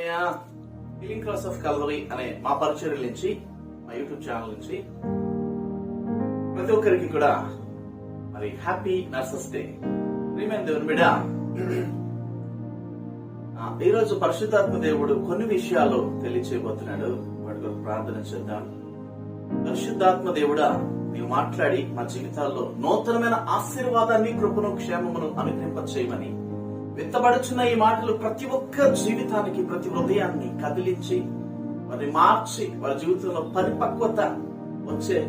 Healing cross of Calvary అనే మా పరిచర్యల నుంచి, మా యూట్యూబ్ ఛానల్ నుంచి ప్రతి ఒక్కరికి కూడా మరి హ్యాపీ నర్సెస్ డే. ప్రియమైన దేవుని బిడ్డ, ఈరోజు పరిశుద్ధాత్మ దేవుడు కొన్ని విషయాలు తెలియచేయబోతున్నాడు. వాటి కొరకు ప్రార్థన చేద్దాం. పరిశుద్ధాత్మ దేవుడా, నీవు మాట్లాడి మా జీవితాల్లో నూతనమైన ఆశీర్వాదాన్ని, కృపను, క్షేమమును అనుగ్రహింపచేయమని విత్తబడుచున్న ఈ మాటలు ప్రతి ఒక్క జీవితానికి, ప్రతి హృదయాన్ని కదిలించి వారిని మార్చి వారి జీవితంలో పరిపక్వత వచ్చే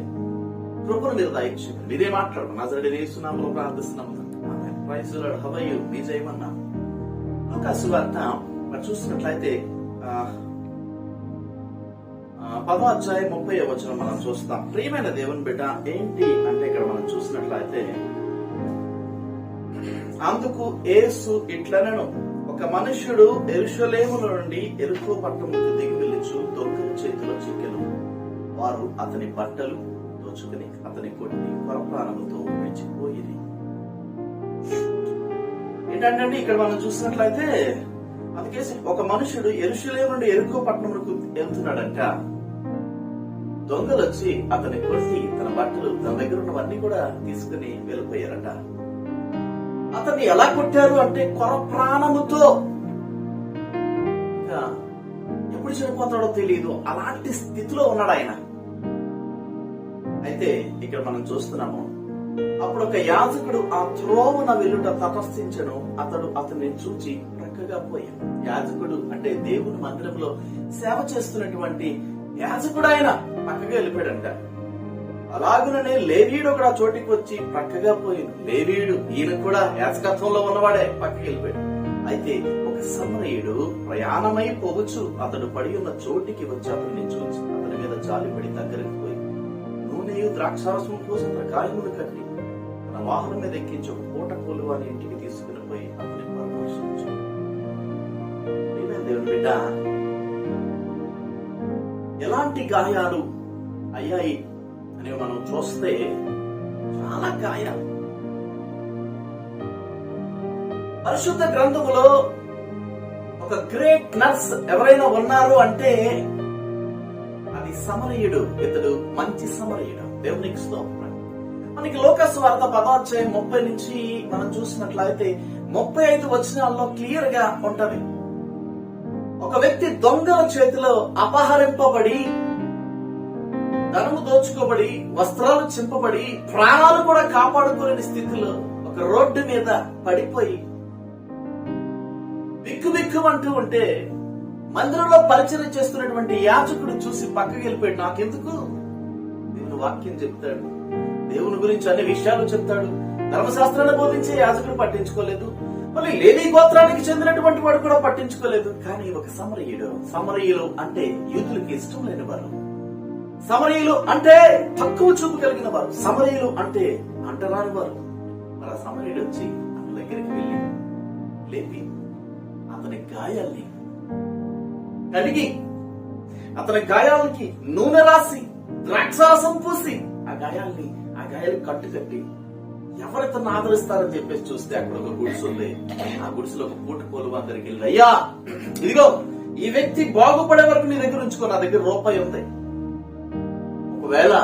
కృపను మీరు దయచేయండి. మీరే మాట్లాడు. నజరేయుడైన యేసు నామములో ప్రార్థిస్తున్నాము. Amen. Praise the lord. How are you? మీ జయమన్నా. లూకా సువార్త మరి చూసినట్లయితే 10వ అధ్యాయం 30వ వచనం మనం చూస్తాం. ప్రియమైన దేవుని బిడ్డ, ఏంటి అంటే ఇక్కడ మనం చూసినట్లయితే, అందుకు యేసు ఇట్లనెను, ఒక మనుష్యుడు యెరూషలేములో నుండి యెరికో పట్టణముకు దిగి వెళ్ళుచు దొంగల చేతిలో చిక్కెను. వారు అతని బట్టలు దోచుకుని అతని కొట్టి కొరప్రాణముతో విడిచిపోయిరి. ఏంటంటే ఇక్కడ మనం చూసినట్లయితే, అందుకే ఒక మనుషుడు యెరూషలేము నుండి యెరికో పట్టణముకు వెళ్తున్నాడంట. దొంగలు వచ్చి అతని కొట్టి తన బట్టలు, తన దగ్గర ఉన్నవన్నీ కూడా తీసుకుని వెళ్ళిపోయారట. అతన్ని ఎలా కొట్టారు అంటే కొర ప్రాణముతో. ఇంకా ఎప్పుడు చనిపోతాడో తెలియదు, అలాంటి స్థితిలో ఉన్నాడు ఆయన. అయితే ఇక్కడ మనం చూస్తున్నాము, అప్పుడు ఒక యాజకుడు ఆ త్రోవన వెళ్ళుట తటస్థించను. అతడు అతన్ని చూచి ప్రక్కగా పోయాడు. యాజకుడు అంటే దేవుని మందిరంలో సేవ చేస్తున్నటువంటి యాజకుడు ఆయన పక్కగా వెళ్ళిపోయాడంట. అలాగుననే లేవీయుడు ఒక చోటికి వచ్చి ప్రక్కగా పోయింది. లేవీయుడు ఈయన కూడా యాజకత్వంలో ఉన్నవాడే పక్కకి వెళ్ళిపోయాడు. అయితే ఒక సమరయుడు ప్రయాణమై పోవచ్చు అతడు పడి ఉన్న చోటికి వచ్చి అతన్ని చూసి అతని మీద జాలిపడి దగ్గరికి పోయి నూనెయు ద్రాక్షారసం కోసం తన గాయములు కట్టి తన వాహనం మీద ఎక్కించి ఒక పూట పూలు వారి ఇంటికి తీసుకుని పోయి అతని పరామర్శించాడు. దేవుని బిడ్డ, ఎలాంటి గాయాలు అయ్యాయి అని మనం చూస్తే చాలా గాయాలు. పరిశుద్ధ గ్రంథములో ఒక గ్రేట్ నర్స్ ఎవరైనా ఉన్నారు అంటే అది సమరయుడు. ఇతడు మంచి సమరయుడు. దేవునికి స్తోత్రం. మనకి లూకా సువార్త 10వ అధ్యాయం 30 నుంచి మనం చూసినట్లయితే 35 వచనాల్లో క్లియర్ గా ఉంటది. ఒక వ్యక్తి దొంగల చేతిలో అపహరింపబడి, ధనము దోచుకోబడి, వస్త్రాలు చింపబడి, ప్రాణాలు కూడా కాపాడుకోలేని స్థితిలో ఒక రోడ్డు మీద పడిపోయి బిక్కుబిక్కుమంటూ ఉంటే మందిరంలో పరిచయం చేస్తున్నటువంటి యాజకుడు చూసి పక్కకి వెళ్ళిపోయాడు. నాకెందుకు? దేవుని వాక్యం చెప్తాడు, దేవుని గురించి అన్ని విషయాలు చెప్తాడు. ధర్మశాస్త్రాన్ని బోధించే యాజకుడు పట్టించుకోలేదు, మళ్ళీ లేవీ గోత్రానికి చెందినటువంటి వాడు కూడా పట్టించుకోలేదు. కానీ ఒక సమరయుడు, సమరయులు అంటే యూదులకి ఇష్టం లేని వారు, సమరయులు అంటే తక్కువ చూపు కలిగిన వారు, సమరయులు అంటే అంటరాని వారు. మరి ఆ సమరయుడు వచ్చి అతని దగ్గరికి వెళ్ళి లేపి అతని గాయాల్ని కడిగి, అతని గాయాలకి నూనె రాసి ద్రాక్షారసం పూసి ఆ గాయాలు కట్టి ఎవరితను ఆదరిస్తారని చెప్పేసి చూస్తే అక్కడ ఒక గుడిసె ఉంది. ఆ గుడిసెలో ఒక పూట పోలు అందరికి వెళ్ళి, అయ్యా ఇదిగో ఈ వ్యక్తి బాగుపడే వరకు నీ దగ్గర ఉంచుకో, నా దగ్గర రూపాయి ఉంది. ఒకవేళ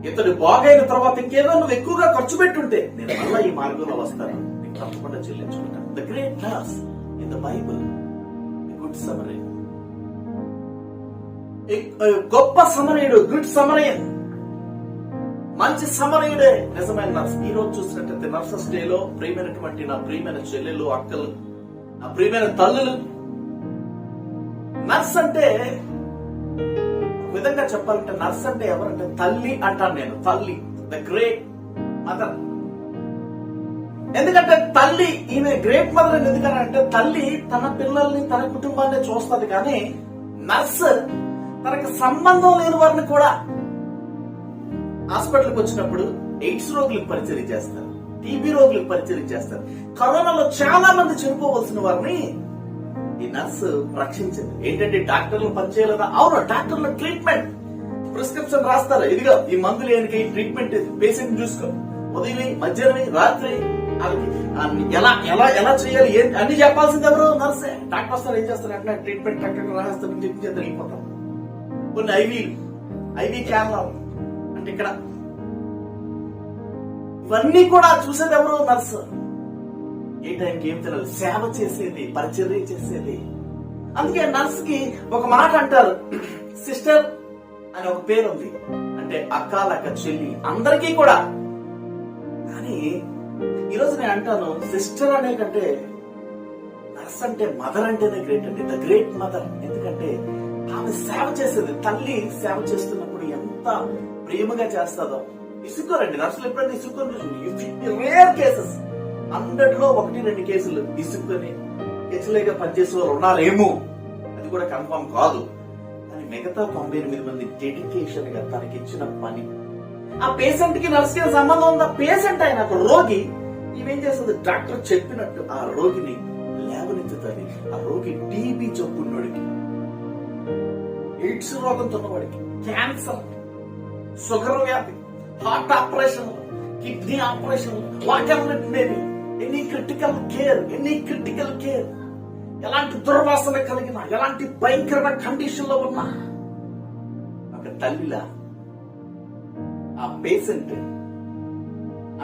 ఇతడు బాగైన తర్వాత ఇంకేదో నువ్వు ఎక్కువగా ఖర్చు పెట్టుంటే నేను మళ్ళా ఈ మార్గంలో వస్తాను, నీకు తప్పకుండా చెల్లించుకుంటాను. The great nurse in the Bible, good Samaritan. గొప్ప సమరయుడు, గుడ్ సమరయన్, మంచి సమరయుడే నిజమైన నర్స్. ఈ రోజు చూసినట్లయితే నర్సెస్ డేలో ప్రియమైనటువంటి నా ప్రియమైన చెల్లెలు, అక్కలు, నా ప్రియమైన తల్లులు, నర్స్ అంటే విధంగా చెప్పాలంటే నర్స్ అంటే ఎవరంటే తల్లి అంటాను నేను. తల్లి, ద గ్రేట్ మదర్. ఎందుకంటే తల్లి, ఈమె గ్రేట్ మదర్ ఎందుకంటే తల్లి తన పిల్లల్ని, తన కుటుంబాన్ని చూస్తుంది. కానీ నర్స్ తనకు సంబంధం లేని వారిని కూడా హాస్పిటల్కి వచ్చినప్పుడు ఎయిడ్స్ రోగులకు పరిచయం చేస్తారు, టీబీ రోగులకు పరిచయం చేస్తారు. కరోనాలో చాలా మంది చనిపోవలసిన వారిని ఈ నర్సు రక్షించింది. ఏంటంటే డాక్టర్లు పనిచేయాలన్నా, అవును డాక్టర్లు ట్రీట్మెంట్ ప్రిస్క్రిప్షన్ రాస్తారు. ఇదిగో ఈ మందులు ఏనికి ట్రీట్మెంట్, పేషెంట్ చూసుకో, ఉదయం, మధ్యాహ్నం, రాత్రి ఎలా ఎలా ఎలా చేయాలి అన్ని చెప్పాల్సింది ఎవరు? నర్సే. డాక్టర్ వస్తారు, ఏం చేస్తారు? అంటే ట్రీట్మెంట్ డాక్టర్ రాస్తారు, ఇంజెక్షన్ చేస్తారు, వెళ్ళిపోతారు. కొన్ని ఐవి కేరళ అంటే ఇక్కడ ఇవన్నీ కూడా చూసేది ఎవరు? నర్సు. ఏ టైంకి ఏం తెలియదు, సేవ చేసేది, పరిచర్య చేసేది. అందుకే నర్స్ కి ఒక మాట అంటారు, సిస్టర్ అని ఒక పేరు ఉంది, అంటే అక్క లక్క చెల్లి అందరికీ కూడా. కానీ ఈరోజు నేను అంటాను, సిస్టర్ అనే కంటే నర్స్ అంటే మదర్ అంటేనే గ్రేట్ అండి, ద గ్రేట్ మదర్. ఎందుకంటే ఆమె సేవ చేసేది, తల్లి సేవ చేస్తున్నప్పుడు ఎంత ప్రేమగా చేస్తుందో. ఇసుక్కోరండి నర్సులు, ఎప్పుడైనా ఇసుక్కొని రేర్ కేసెస్, 100లో 1-2 కేసులు ఇసుక్కొని హెచ్లేగా పనిచేసే వాళ్ళు ఉన్నారేమో, అది కూడా కన్ఫర్మ్ కాదు. కానీ మిగతా 98 మంది డెడికేషన్ గా తనకి ఇచ్చిన పని. ఆ పేషెంట్ కి నర్స్ కి సంబంధం ఉందా? పేషెంట్ అయిన ఒక రోగి ఇవేం చేస్తుంది? డాక్టర్ చెప్పినట్టు ఆ రోగిని లేవనెత్తుతుంది. ఆ రోగి టీబీ జబ్బున్నోడికి, ఎయిడ్స్ రోగంతో ఉన్నవాడికి, క్యాన్సర్, షుగర్ వ్యాధి, heart operation, kidney operation, whatever maybe, any critical care, ఎలాంటి దుర్వాసన కలిగిన, ఎలాంటి భయంకరమైన కండిషన్ లో ఉన్నా ఒక తల్లిలా ఆ పేషెంట్,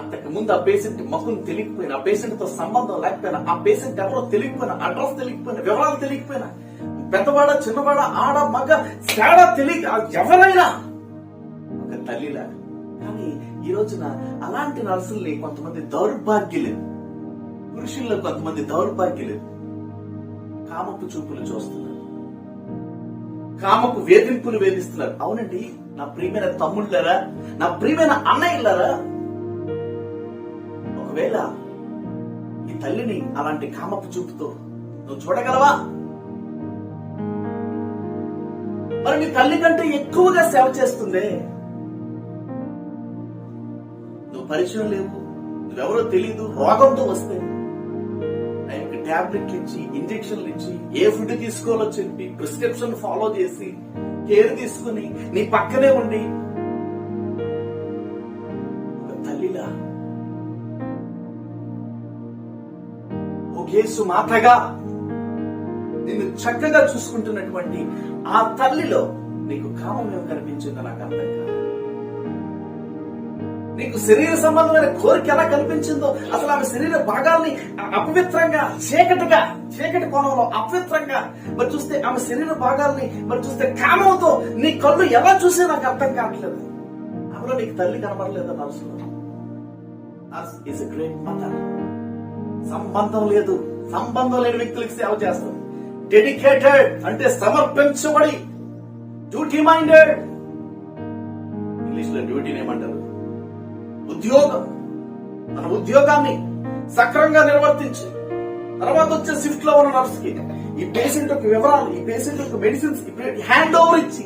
అంతకు ముందు ఆ పేషెంట్ ముఖం తెలియకపోయినా, ఆ పేషెంట్ తో సంబంధం లేకపోయినా, ఆ పేషెంట్ ఎవరో తెలియకపోయినా, అడ్రస్ తెలియకపోయినా, వివరాలు తెలియకపోయినా, పెద్దవాడ చిన్నవాడ ఆడ మగ తేడా ఎవరైనా ఒక తల్లిలా. కానీ ఈ రోజున అలాంటి నర్సుల్ని కొంతమంది దౌర్భాగ్యులు, పురుషుల్లో కొంతమంది దౌర్భాగ్యులు కామపు చూపులు చూస్తున్నారు, కామపు వేధింపులు వేధిస్తున్నారు. అవునండి, నా ప్రియమైన తమ్ముళ్ళారా, నా ప్రియమైన అన్నయ్యలారా, ఒకవేళ ఈ తల్లిని అలాంటి కామపు చూపుతో నువ్వు చూడగలవా? మరి నీ తల్లి కంటే ఎక్కువగా సేవ చేస్తుందే. నువ్వు పరిచయం లేవు, నువ్వెవరో తెలీదు, రోగంతో వస్తే ఆయనకి టాబ్లెట్లు ఇచ్చి, ఇంజక్షన్లు ఇచ్చి, ఏ ఫుడ్ తీసుకోవాలో చెప్పి, ప్రిస్క్రిప్షన్ ఫాలో చేసి, కేర్ తీసుకుని నీ పక్కనే ఉండి ఒక తల్లిలా, ఒక యేసు మాతగా నిన్ను చక్కగా చూసుకుంటున్నటువంటి ఆ తల్లిలో నీకు కామం ఏం కనిపించిందో నాకు అర్థం కాదు. నీకు శరీర సంబంధమైన కోరిక ఎలా కల్పించిందో, అసలు ఆమె శరీర భాగాల్ని అపవిత్రంగా, చీకటి కోణంలో అపవిత్రంగా మరి చూస్తే, ఆమె శరీర భాగాల్ని మరి చూస్తే కామంతో నీ కళ్ళు ఎలా చూసే నాకు అర్థం కావట్లేదు. ఆమెలో నీకు తల్లి కనబడలేదు. నర్సులో nurse is a great mother. సంబంధం లేని వ్యక్తులకు సేవ చేస్తుంది. డెడికేటెడ్ అంటే సమర్పించబడి, డ్యూటీ మైండెడ్. ఇంగ్లీష్ లో డ్యూటీని ఏమంటారు? ఉద్యోగం. తన ఉద్యోగాన్ని సక్రమంగా నిర్వర్తించి తర్వాత వచ్చే షిఫ్ట్ లో ఉన్న నర్స్ కి ఈ పేషెంట్ యొక్క వివరాలు, ఈ పేషెంట్ యొక్క మెడిసిన్స్ హ్యాండ్ ఓవర్ ఇచ్చి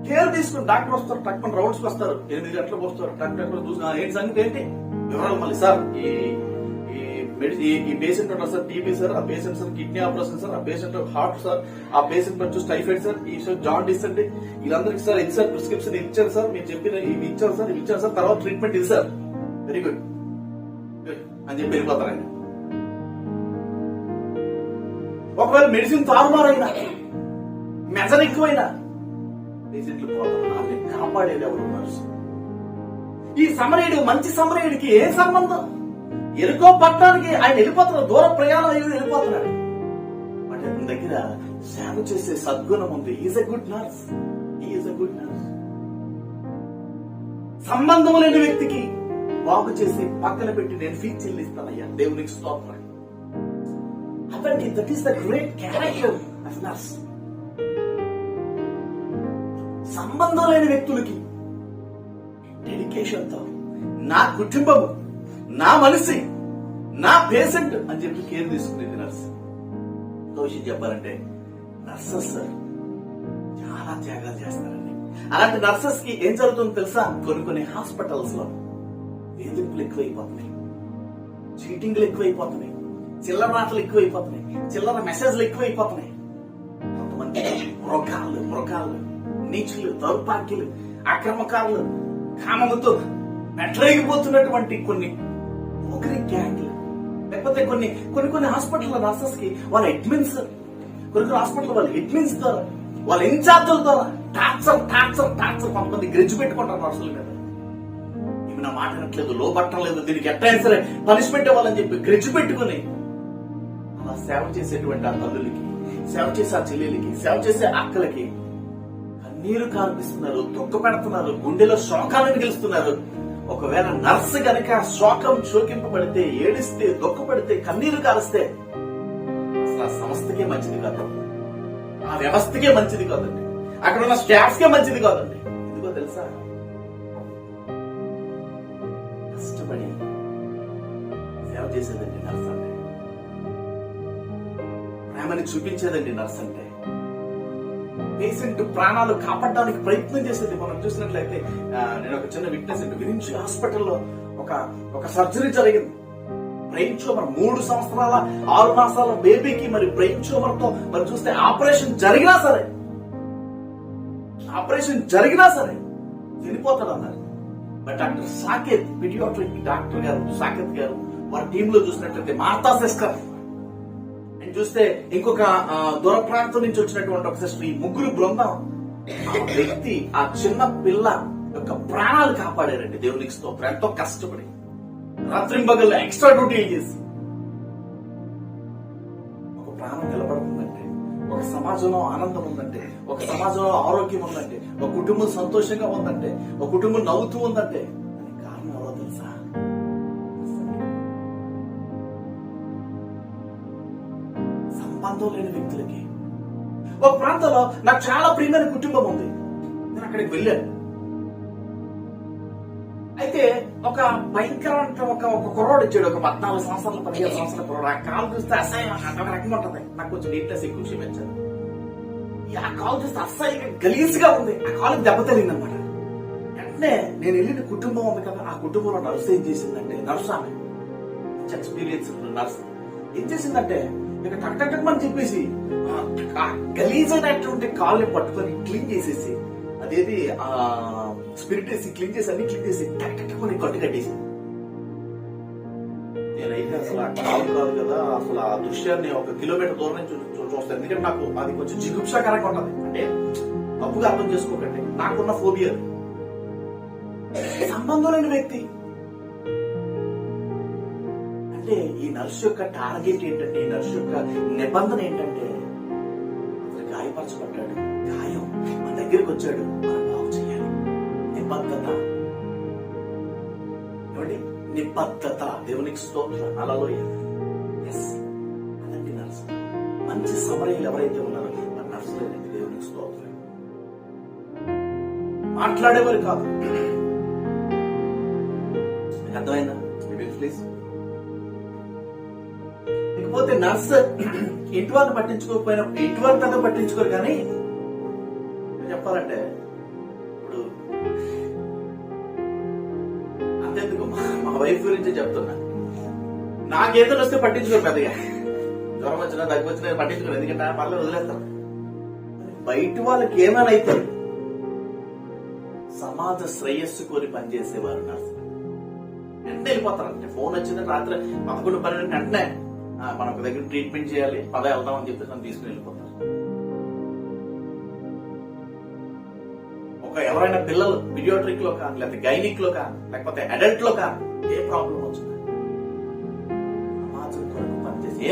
కేర్ తీసుకుని, డాక్టర్ వస్తారు, టక్కుని రౌండ్స్ కి వస్తారు, 8 గంటలకు వస్తారు, టక్ చూసిన ఏంటి సంగతి ఏంటి వివరాలు, మళ్ళీ సార్ ఈ పేషెంట్ ఉన్నారు సార్ టీబీ సార్, ఆ patient sir kidney operation sir, ఆ పేషెంట్ హార్ట్ సార్, ఆ పేషెంట్ వచ్చి టైఫాయిడ్ సార్, ఈ సార్ జాండీస్ అండి, వీళ్ళందరికీ సార్ ఇది సార్ ప్రిస్క్రిప్షన్ ఇచ్చారు సార్, మీరు చెప్పిన ఇవి ఇచ్చారు సార్, తర్వాత ట్రీట్మెంట్ ఇది సార్, వెరీ గుడ్ అని చెప్పి వెళ్ళిపోతారండి. ఒకవేళ మెడిసిన్ తారుమారైనా, మెజర్ ఎక్కువైనా పేషెంట్లు పోతారు. వాళ్ళని కాపాడేది ఎవరు? నర్సు. ఈ సమరయుడు, మంచి సమరయుడికి ఏ సంబంధం? ఎరుకో పట్టడానికి ఆయన వెళ్ళిపోతున్నాడు, దూర ప్రయాణం అయ్యి వెళ్ళిపోతున్నాడు. బట్ అతని దగ్గర సేవ చేసే సద్గుణం ఉంది. Is a good nurse. సంబంధం లేని వ్యక్తికి బాగు చేసి పక్కన పెట్టి నేను ఫీజు చెల్లిస్తానయ్యా, దేవునికి స్తోత్రం. అతనికి that is the great character of nurse. సంబంధం లేని వ్యక్తులకి డెడికేషన్ తో నా కుటుంబము, నా మనిషి, నా పేషెంట్ అని చెప్పి కేర్ తీసుకునేది నర్స్. విషయం చెప్పాలంటే నర్సెస్ చాలా త్యాగాలు చేస్తారండి. అలాంటి నర్సెస్ కి ఏం జరుగుతుందో తెలుసా? కొన్ని హాస్పిటల్స్ లో వేధింపులు ఎక్కువైపోతున్నాయి, చీటింగ్లు ఎక్కువైపోతున్నాయి, చిల్లర మాటలు ఎక్కువైపోతున్నాయి, చిల్లర మెసేజ్లు ఎక్కువైపోతున్నాయి. కొంతమంది మృగాలు, నీచులు, దౌర్భాగ్యులు, అక్రమకారులు, కామముతో మెట్రేగిపోతున్నటువంటి కొన్ని ఒకరి గ్యాంగ్లు లేకపోతే కొన్ని కొన్ని కొన్ని హాస్పిటల్ నర్సెస్ కి వాళ్ళ అడ్మిన్స్, కొన్ని కొన్ని హాస్పిటల్ వాళ్ళ అడ్మిన్స్ ద్వారా, వాళ్ళ ఇన్ఛార్జీల ద్వారా టార్చర్ కొంతమంది గ్రెడ్జ్ పెట్టుకుంటారు నర్సుల మీద. ఇవి నా మాట అనట్లేదు, లోబట్టలేదు, దీనికి ఎట్టయినా సరే పనిష్మెంట్ ఇవ్వాలని చెప్పి గ్రెడ్జ్ పెట్టుకుని అలా సేవ చేసేటువంటి ఆ తల్లులకి, సేవ చేసే ఆ చెల్లెలకి, సేవ చేసే అక్కలకి కన్నీరు కార్పిస్తున్నారు, దుఃఖ పెడుతున్నారు, గుండెలో శోకాలను గెలుస్తున్నారు. ఒకవేళ నర్సు గనక శోకం శోకింపబడితే, ఏడిస్తే, దుఃఖపడితే, కన్నీరు కారిస్తే అసలు ఆ సంస్థకే మంచిది కాదు, ఆ వ్యవస్థకే మంచిది కాదండి, అక్కడ ఉన్న స్టాఫ్ కే మంచిది కాదండి. ఎందుకో తెలుసా? కష్టపడి సేవ చేసేదండి నర్స్ అంటే, ప్రేమని చూపించేదండి నర్స్ అంటే, పేషెంట్ ప్రాణాలు కాపాడడానికి ప్రయత్నం చేసేది. మనం చూసినట్లయితే నేను ఒక చిన్న విట్నెస్ విరించి హాస్పిటల్లో ఒక సర్జరీ జరిగింది. బ్రెయిన్ ట్యూమర్, 3 సంవత్సరాల 6 మాసాల బేబీకి మరి బ్రెయిన్ ట్యూమర్ తో మరి చూస్తే ఆపరేషన్ జరిగినా సరే చనిపోతాడన్నారు. But doctor Saketh, paediatric doctor గారు సాకేత్ గారు, వారి టీంలో చూసినట్లయితే మార్తా సిస్టర్ చూస్తే, ఇంకొక దూర ప్రాంతం నుంచి వచ్చినటువంటి ఒక సిస్టర్, ఈ ముగ్గురు బృందం ఆ వ్యక్తి, ఆ చిన్న పిల్ల యొక్క ప్రాణాలు కాపాడారండి. దేవునికి స్తోత్రం. ఎంతో కష్టపడి రాత్రింబగళ్ళు ఎక్స్ట్రా డ్యూటీలు చేసి ఒక ప్రాణం నిలబడుతుందంటే, ఒక సమాజంలో ఆనందం ఉందంటే, ఒక సమాజంలో ఆరోగ్యం ఉందంటే, ఒక కుటుంబం సంతోషంగా ఉందంటే, ఒక కుటుంబం నవ్వుతూ ఉందంటే దానికి కారణం ఎవరో తెలుసా? సంబంధం లేని వ్యక్తులకి. ఒక ప్రాంతంలో నాకు చాలా ప్రియమైన కుటుంబం ఉంది, నేను అక్కడికి వెళ్ళాను. అయితే ఒక భయంకరమైన ఒక కుర్రోడు వచ్చాడు, ఒక 14 సంవత్సరాల 15 సంవత్సరాల కుర్రోడు. ఆ కాలు చూస్తే అసహ్యం, ఒక రకం ఉంటుంది. నాకు కొంచెం నీట్నెస్ ఎక్కువ చూపించాను. ఆ కాలు చూస్తే అసహ్యంగా గలీజ్గా ఉంది. ఆ కాలుకి దెబ్బ తగిలింది అనమాట. వెంటనే నేను వెళ్ళిన కుటుంబం ఉంది కదా, ఆ కుటుంబంలో నర్సు ఏం చేసిందంటే, నర్సు ఆమె ఎక్స్పీరియన్స్ నర్సు ఏం చేసిందంటే, ఇక టక్ అని చెప్పేసి ఆ గలీజ్ అయినటువంటి కాళ్ళని పట్టుకొని క్లీన్ చేసేసి, అదేది ఆ స్పిరిట్ వేసి క్లీన్ చేసి, అన్ని క్లీన్ చేసి టక్ కట్టు కట్టేసి, నేనైతే అసలు ఆ కాలు కాదు కదా, అసలు ఆ దృశ్యాన్ని 1 కిలోమీటర్ దూరం నుంచి చూస్తాను. ఎందుకంటే నాకు అది కొంచెం జిగుప్సాకరంగా ఉంటది. అంటే తప్పుగా అర్థం చేసుకోకండి, నాకున్న ఫోబియా. సంబంధం లేని వ్యక్తి అంటే, ఈ నర్సు యొక్క టార్గెట్ ఏంటంటే, ఈ నర్సు యొక్క నిబంధన ఏంటంటే, అతను గాయపరచబడ్డాడు, గాయం మన దగ్గరికి వచ్చాడు, మనం బాగు చేయాలి. నిబద్ధత ఏమండి, నిబద్ధత. దేవునికి స్తోత్రం. హల్లెలూయా. అదండి నర్సు. మంచి సమరయులు ఎవరైతే ఉన్నారో ఆ నర్సులేనండి. దేవునికి స్తోత్రం. మాట్లాడేవారు కాదు. అర్థమైందా? ప్లీజ్. ఇకపోతే నర్సు ఇంటివారిని పట్టించుకోకపోయినా, ఇంటివారి పెద్ద పట్టించుకోరు. కానీ చెప్పాలంటే, ఇప్పుడు అంతెందుకు మా వైఫ్ గురించి చెప్తున్నా, నాకేదో వస్తే పట్టించుకోరు పెద్దగా. జ్వరం వచ్చినా, దగ్గు వచ్చినా పట్టించుకోరు. ఎందుకంటే పర్లేదు వదిలేస్తారు. బయట వాళ్ళకి ఏమైనా అయితే సమాజ శ్రేయస్సు కోరి పనిచేసేవారు నర్సు వెంటనే వెళ్ళిపోతారంటే, ఫోన్ వచ్చిందంటే రాత్రి 11, 12 వెంటనే మనం ఒక దగ్గర ట్రీట్మెంట్ చేయాలి, వెళ్దాం అని చెప్పేసి మనం తీసుకుని వెళ్ళిపోతారు. ఎవరైనా పిల్లలు పీడియాట్రిక్ లో కానీ, లేకపోతే గైనిక్ లో కానీ, లేకపోతే అడల్ట్ లో కానీ ఏ ప్రాబ్లం వచ్చింది, సమాజం కొరకు పనిచేసి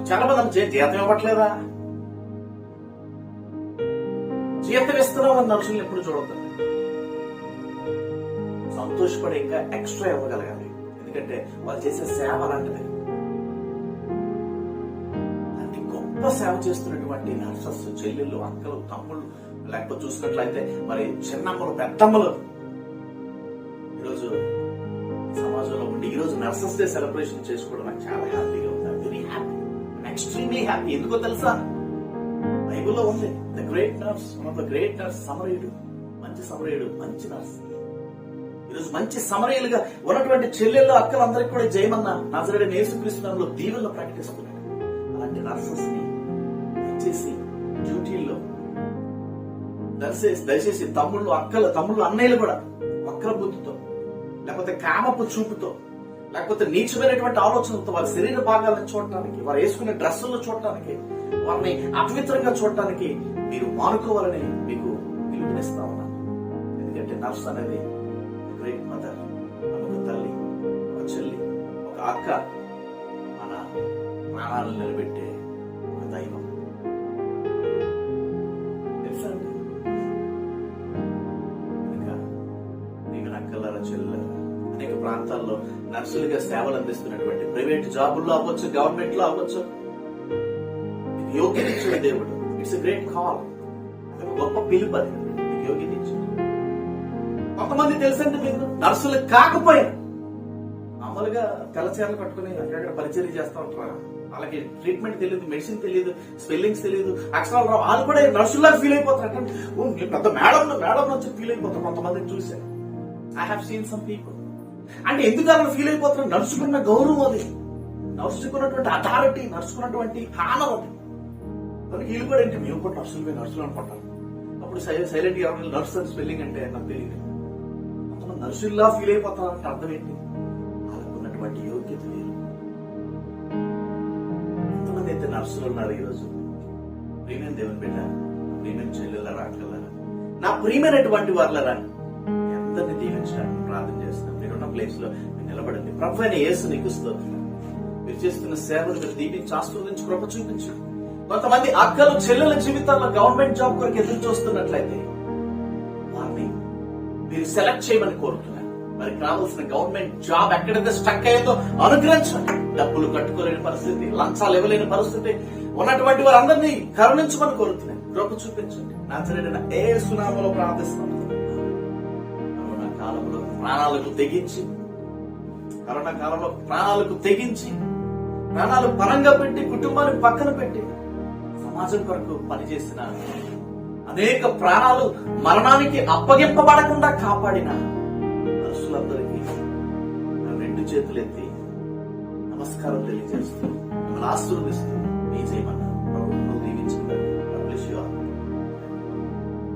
చాలా మంది జీతం ఇవ్వట్లేదా? జీతం ఇస్తున్నాం అని నర్సులు ఎప్పుడు చూడద్దు. సంతోషపడి ఇంకా ఎక్స్ట్రా ఇవ్వగలగాలి. ఎందుకంటే వాళ్ళు చేసే సేవ అలాంటిది. అతి గొప్ప సేవ చేస్తున్నటువంటి నర్సెస్, చెల్లెళ్ళు, అక్కలు, తమ్ముళ్ళు, లేకపోతే చూసినట్లయితే మరి చిన్నమ్మలు, పెద్దమ్మలు ఈరోజు సమాజంలో ఉండి ఈరోజు నర్సెస్ డే సెలబ్రేషన్ చేసుకోవడం నాకు చాలా హ్యాపీగా ఉంది. Very happy, extremely happy. ఎందుకో తెలుసా? బైబిల్లో ఉంది, the great nurse, one of the great nurse, సమరయుడు, మంచి సమరయుడు, మంచి నర్స్. ఈరోజు మంచి సమరయులుగా ఉన్నటువంటి చెల్లెళ్ళు, అక్కలందరికీ కూడా జయమన్న నజరేయుడైన యేసుక్రీస్తు నామములో దీవెనలు ప్రకటిస్తున్నాడు. అలాంటి నర్సెస్ ని దయచేసి డ్యూటీల్లో దయచేసి తమ్ముళ్ళు, అన్నయ్యలు కూడా వక్ర బుద్ధితో, లేకపోతే కామపు చూపుతో, లేకపోతే నీచమైనటువంటి ఆలోచనలతో వారి శరీర భాగాలను చూడటానికి, వారు వేసుకునే డ్రెస్సులను చూడటానికి, వారిని అపవిత్రంగా చూడటానికి మీరు మానుకోవాలని మీకు పిలుపునిస్తా ఉన్నాను. ఎందుకంటే నర్స్ అనేది గ్రేట్ మదర్, ఒక తల్లి, ఒక చెల్లి, ఒక అక్క, మన ప్రాణాలను నిలబెట్టే ఒక దైవం. అక్కలారా, చెల్లెలారా, అనేక ప్రాంతాల్లో నర్సులుగా సేవలు అందిస్తున్నటువంటి ప్రైవేట్ జాబుల్లో అవ్వచ్చు, గవర్నమెంట్ లో అవ్వచ్చు, యోగ్యత ఇచ్చిన దేవుడు. ఇట్స్ గ్రేట్ కాల్, గొప్ప పిలుపు అది యోగ్యత ఇచ్చింది. కొంతమంది తెలుసండి మీకు, నర్సులు కాకపోయినా మామూలుగా తెల్లచీరలు కట్టుకుని అక్కడక్కడ పరిచర్య చేస్తూ ఉంటారు. వాళ్ళకి ట్రీట్మెంట్ తెలియదు, మెడిసిన్ తెలియదు, స్పెల్లింగ్స్ తెలియదు, అక్షరాలు రావు. వాళ్ళు కూడా నర్సుల్లాగా ఫీల్ అయిపోతారు. అంటే పెద్ద మేడం నుంచి ఫీల్ అయిపోతారు. కొంతమందిని చూశాను. I have seen some people. అంటే ఎందుకు అలా ఫీల్ అయిపోతున్నారు? నడుచుకున్న గౌరవం అది, నడుచుకున్నటువంటి అథారిటీ, నడుచుకున్నటువంటి హానం అది. మనకి వీళ్ళు కూడా ఏంటి, మేము కూడా నర్సులు అనుకుంటాం. అప్పుడు సైలెంట్ గా నర్సు అని స్పెల్లింగ్ అంటే నాకు తెలియదు. కొంతమంది నర్సుల్లా ఫీల్ అయిపోతారంటే అర్థం ఏంటి? వాళ్ళకు ఉన్నటువంటి యోగ్యత లేదు. ఎంతమంది అయితే నర్సులు ఉన్నారు ఈరోజు? ప్రియమైన దేవుని బిడ్డ, ప్రియమైన చెల్లెలరా, అక్కలరా, నా ప్రియమైనటువంటి వాళ్ళరా, అందరినీ దీవించడానికి ప్రార్థన చేస్తున్నాను. మీరున్న ప్లేస్ లో మీరు నిలబడండి. ప్రభువైన యేసు నీకు స్తోత్రం. మీరు చేస్తున్న సేవలు మీరు దీవించి ఆశీర్వదించి కృప చూపించు. కొంతమంది అక్కలు చెల్లెల జీవితాల్లో గవర్నమెంట్ జాబ్ కొరకు ఎదురు చూస్తున్నట్లయితే వారిని మీరు సెలెక్ట్ చేయమని కోరుతున్నాను. వారికి కావాల్సిన గవర్నమెంట్ జాబ్ ఎక్కడైతే స్టక్ అయ్యేదో అనుగ్రహించండి. డబ్బులు కట్టుకోలేని పరిస్థితి, లంచాలు ఇవ్వలేని పరిస్థితి ఉన్నటువంటి వారందరినీ కరుణించమని కోరుతున్నాను. కృప చూపించండి. నజరేయుడైన యేసు నామములో ప్రార్థిస్తున్నాను. కాలంలో ప్రాణాలకు తెగించి ప్రాణాలు పరంగా పెట్టి, కుటుంబాన్ని పక్కన పెట్టి సమాజం కొరకు పనిచేసిన అనేక ప్రాణాలు మరణానికి అప్పగింపబడకుండా కాపాడిన నర్సులందరికీ రెండు చేతులెత్తి నమస్కారం తెలియజేస్తూ మిమ్మల్ని ఆశీర్వదిస్తూ